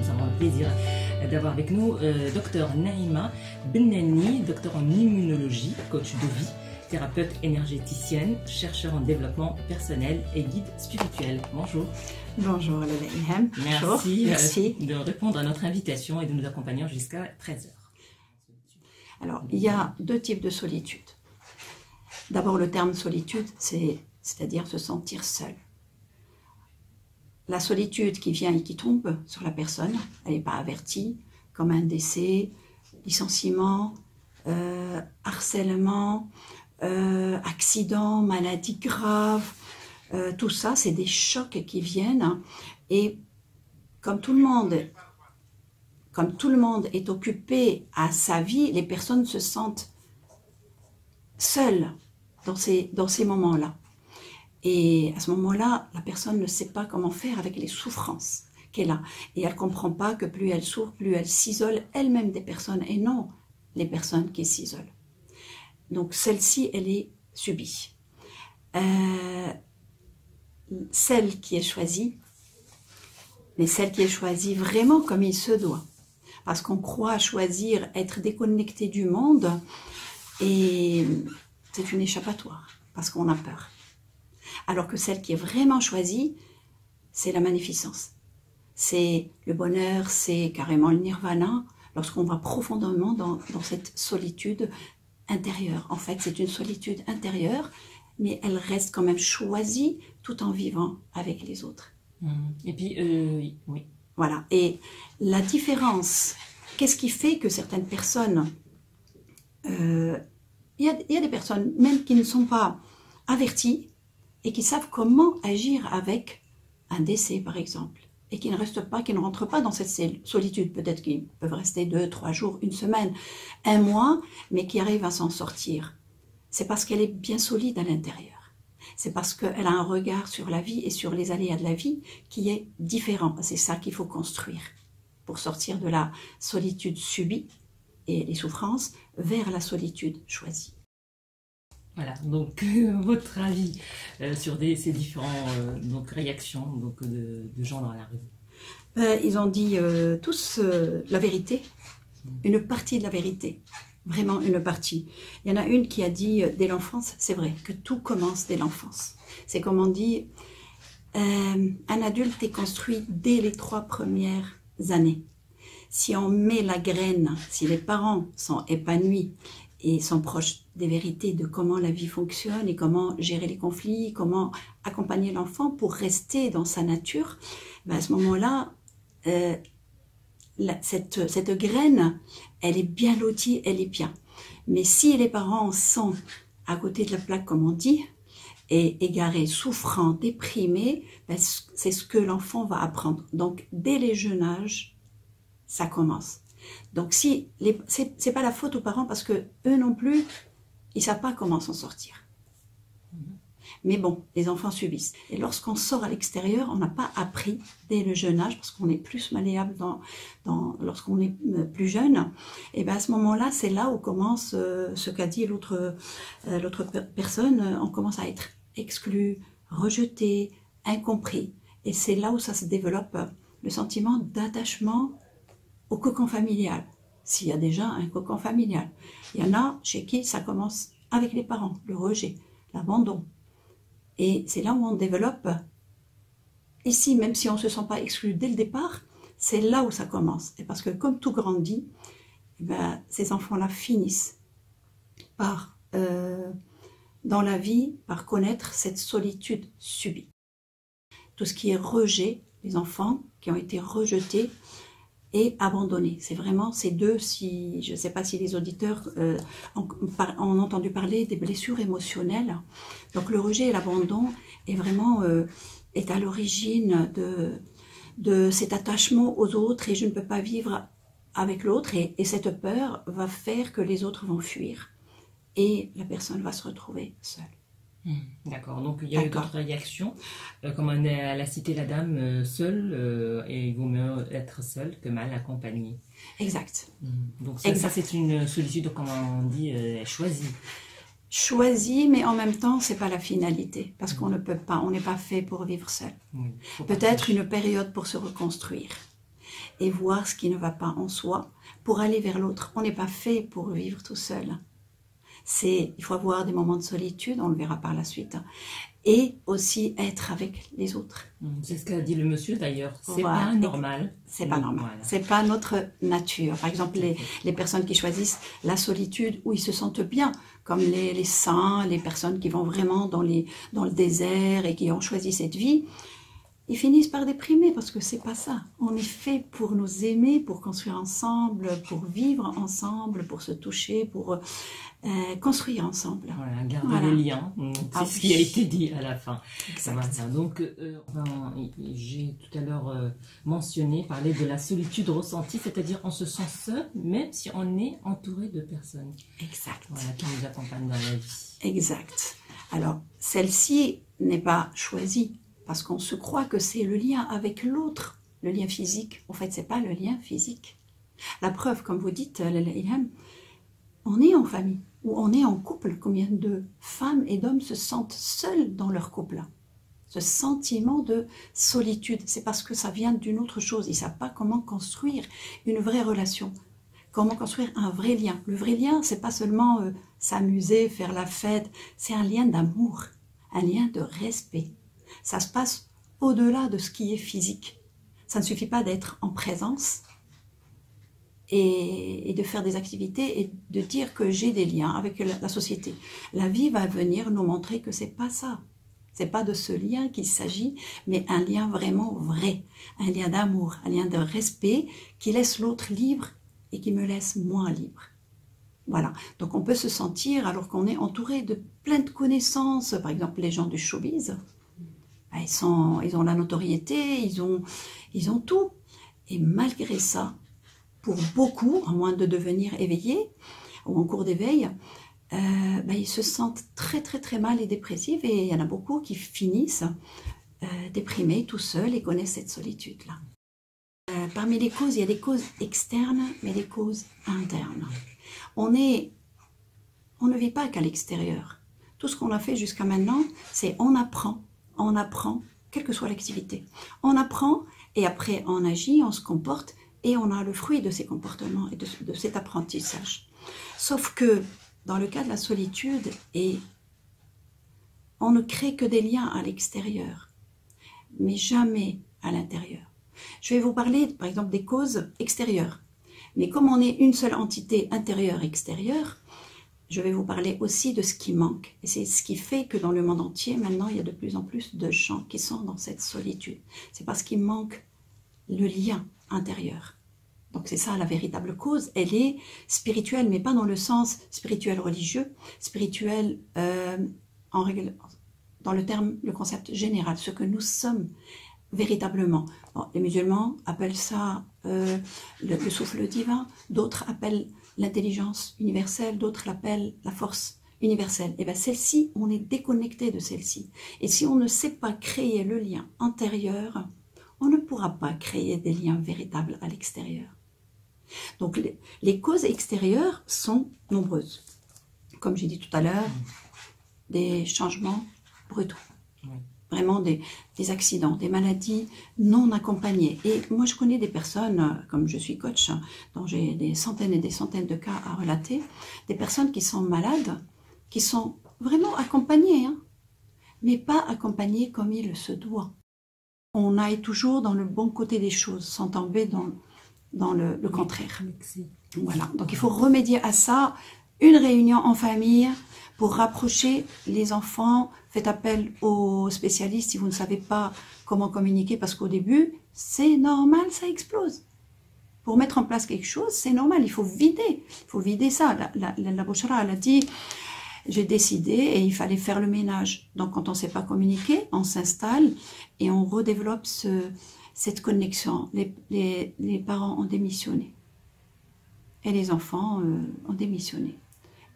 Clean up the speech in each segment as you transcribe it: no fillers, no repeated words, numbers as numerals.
nous avons le plaisir d'avoir avec nous Dr Naïma Bennani, docteur en immunologie, coach de vie, thérapeute énergéticienne, chercheur en développement personnel et guide spirituel. Bonjour. Bonjour Lala Ilham. Merci de répondre à notre invitation et de nous accompagner jusqu'à 13h. Alors, il y a deux types de solitude. D'abord, le terme solitude, c'est-à-dire se sentir seul. La solitude qui vient et qui tombe sur la personne, elle n'est pas avertie, comme un décès, licenciement, harcèlement, accident, maladie grave. Tout ça, c'est des chocs qui viennent. Et comme tout le monde est occupé à sa vie, les personnes se sentent seules dans ces moments-là. Et à ce moment-là, la personne ne sait pas comment faire avec les souffrances qu'elle a. Et elle ne comprend pas que plus elle souffre, plus elle s'isole elle-même des personnes et non les personnes qui s'isolent. Donc celle-ci, elle est subie. Celle qui est choisie, mais celle qui est choisie vraiment comme il se doit. Parce qu'on croit choisir être déconnecté du monde et c'est une échappatoire, parce qu'on a peur. Alors que celle qui est vraiment choisie, c'est la magnificence. C'est le bonheur, c'est carrément le nirvana, lorsqu'on va profondément dans cette solitude intérieure. En fait, c'est une solitude intérieure, mais elle reste quand même choisie tout en vivant avec les autres. Et puis, oui. Voilà. Et la différence, qu'est-ce qui fait que certaines personnes... Il y a des personnes même qui ne sont pas averties et qui savent comment agir avec un décès, par exemple, et qui ne restent pas, qui ne rentrent pas dans cette solitude. Peut-être qu'ils peuvent rester 2, 3 jours, une semaine, un mois, mais qui arrivent à s'en sortir. C'est parce qu'elle est bien solide à l'intérieur. C'est parce qu'elle a un regard sur la vie et sur les aléas de la vie qui est différent. C'est ça qu'il faut construire pour sortir de la solitude subie et les souffrances vers la solitude choisie. Voilà, donc votre avis sur ces différentes réactions de gens dans la rue. Ils ont dit tous la vérité, une partie de la vérité, vraiment une partie. Il y en a une qui a dit dès l'enfance, c'est vrai que tout commence dès l'enfance. C'est comme on dit, un adulte est construit dès les 3 premières années. Si on met la graine, si les parents sont épanouis et sont proches des vérités de comment la vie fonctionne et comment gérer les conflits, comment accompagner l'enfant pour rester dans sa nature, ben à ce moment-là, cette graine, elle est bien lotie, elle est bien. Mais si les parents sont à côté de la plaque, comme on dit, et égarés, souffrants, déprimés, ben c'est ce que l'enfant va apprendre. Donc, dès les jeunes âges, ça commence. Donc, c'est pas la faute aux parents parce que eux non plus, ils savent pas comment s'en sortir. Mais bon, les enfants subissent. Et lorsqu'on sort à l'extérieur, on n'a pas appris dès le jeune âge, parce qu'on est plus malléable lorsqu'on est plus jeune. Et ben à ce moment-là, c'est là où commence ce qu'a dit l'autre personne. On commence à être exclu, rejeté, incompris. Et c'est là où ça se développe le sentiment d'attachement au cocon familial, s'il y a déjà un cocon familial. Il y en a chez qui ça commence avec les parents, le rejet, l'abandon. Et c'est là où on développe, ici, même si on ne se sent pas exclu dès le départ, c'est là où ça commence. Et parce que comme tout grandit, eh ben, ces enfants-là finissent par, dans la vie, par connaître cette solitude subie. Tout ce qui est rejet, les enfants qui ont été rejetés, et abandonné. C'est vraiment ces deux, je ne sais pas si les auditeurs ont entendu parler des blessures émotionnelles. Donc le rejet et l'abandon est à l'origine de cet attachement aux autres et je ne peux pas vivre avec l'autre et cette peur va faire que les autres vont fuir et la personne va se retrouver seule. D'accord, donc il y a eu d'autres réactions, comme elle a cité la dame, seule, et il vaut mieux être seul que mal accompagné. Exact. Donc ça c'est une solitude, comme on dit, choisie. Choisie, mais en même temps, c'est pas la finalité, parce qu'on ne peut pas, on n'est pas fait pour vivre seul. Oui, peut-être une période pour se reconstruire. et voir ce qui ne va pas en soi pour aller vers l'autre. On n'est pas fait pour vivre tout seul. Il faut avoir des moments de solitude, on le verra par la suite, et aussi être avec les autres. C'est ce qu'a dit le monsieur d'ailleurs, c'est Voilà. pas normal. C'est pas normal, Voilà. c'est pas notre nature. Par exemple, les personnes qui choisissent la solitude où ils se sentent bien, comme les saints, les personnes qui vont vraiment dans le désert et qui ont choisi cette vie, ils finissent par déprimer parce que c'est pas ça. On est fait pour nous aimer, pour construire ensemble, pour vivre ensemble, pour se toucher, pour construire ensemble. Voilà, garder Voilà. les liens, c'est ce qui a été dit à la fin. Exact. Voilà. Donc, j'ai tout à l'heure parlé de la solitude ressentie, c'est-à-dire on se sent seul, même si on est entouré de personnes. Exact. Voilà, qui nous accompagnent dans la vie. Exact. Alors, celle-ci n'est pas choisie parce qu'on se croit que c'est le lien avec l'autre, le lien physique. En fait, c'est pas le lien physique. La preuve, comme vous dites, Ilham, on est en famille ou on est en couple. Combien de femmes et d'hommes se sentent seuls dans leur couple? Ce sentiment de solitude, c'est parce que ça vient d'une autre chose. Ils ne savent pas comment construire une vraie relation, comment construire un vrai lien. Le vrai lien, c'est pas seulement s'amuser, faire la fête, c'est un lien d'amour, un lien de respect. Ça se passe au-delà de ce qui est physique. Ça ne suffit pas d'être en présence et de faire des activités et de dire que j'ai des liens avec la société. La vie va venir nous montrer que c'est pas ça. C'est pas de ce lien qu'il s'agit, mais un lien vraiment vrai, un lien d'amour, un lien de respect qui laisse l'autre libre et qui me laisse moins libre. Voilà. Donc on peut se sentir, alors qu'on est entouré de plein de connaissances, par exemple les gens du showbiz, ils ont la notoriété, ils ont tout. Et malgré ça, pour beaucoup, à moins de devenir éveillés ou en cours d'éveil, ils se sentent très très très mal et dépressifs, et il y en a beaucoup qui finissent déprimés tout seuls et connaissent cette solitude-là. Parmi les causes, il y a des causes externes, mais des causes internes. On ne vit pas qu'à l'extérieur. Tout ce qu'on a fait jusqu'à maintenant, c'est on apprend, quelle que soit l'activité. On apprend et après on agit, on se comporte et on a le fruit de ces comportements et de cet apprentissage. Sauf que dans le cas de la solitude, on ne crée que des liens à l'extérieur, mais jamais à l'intérieur. Je vais vous parler par exemple des causes extérieures. Mais comme on est une seule entité intérieure-extérieure, je vais vous parler aussi de ce qui manque. Et c'est ce qui fait que dans le monde entier, maintenant, il y a de plus en plus de gens qui sont dans cette solitude. C'est parce qu'il manque le lien intérieur. Donc c'est ça la véritable cause. Elle est spirituelle, mais pas dans le sens spirituel religieux, spirituel dans le concept général, ce que nous sommes véritablement. Bon, les musulmans appellent ça le souffle divin, d'autres appellent l'intelligence universelle, d'autres l'appellent la force universelle. Et bien celle-ci, on est déconnecté de celle-ci. Et si on ne sait pas créer le lien intérieur, on ne pourra pas créer des liens véritables à l'extérieur. Donc les causes extérieures sont nombreuses. Comme j'ai dit tout à l'heure, des changements brutaux. Vraiment des accidents, des maladies non accompagnées. Et moi, je connais des personnes, comme je suis coach, dont j'ai des centaines et des centaines de cas à relater, des personnes qui sont malades, qui sont vraiment accompagnées, mais pas accompagnées comme il se doit. On aille toujours dans le bon côté des choses, sans tomber dans le contraire. Voilà. Donc, il faut remédier à ça. Une réunion en famille pour rapprocher les enfants. Faites appel aux spécialistes si vous ne savez pas comment communiquer, parce qu'au début, c'est normal, ça explose. Pour mettre en place quelque chose, c'est normal, il faut vider ça. La Bouchra, elle a dit, j'ai décidé et il fallait faire le ménage. Donc quand on ne sait pas communiquer, on s'installe et on redéveloppe cette connexion. Les parents ont démissionné et les enfants ont démissionné.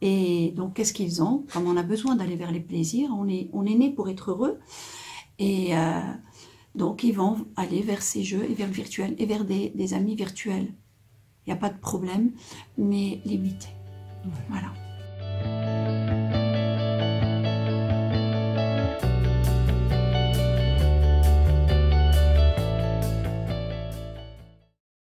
Et donc, qu'est-ce qu'ils ont? Comme on a besoin d'aller vers les plaisirs, on est né pour être heureux. Et donc, ils vont aller vers ces jeux et vers le virtuel et vers des amis virtuels. Il n'y a pas de problème, mais limité. Voilà.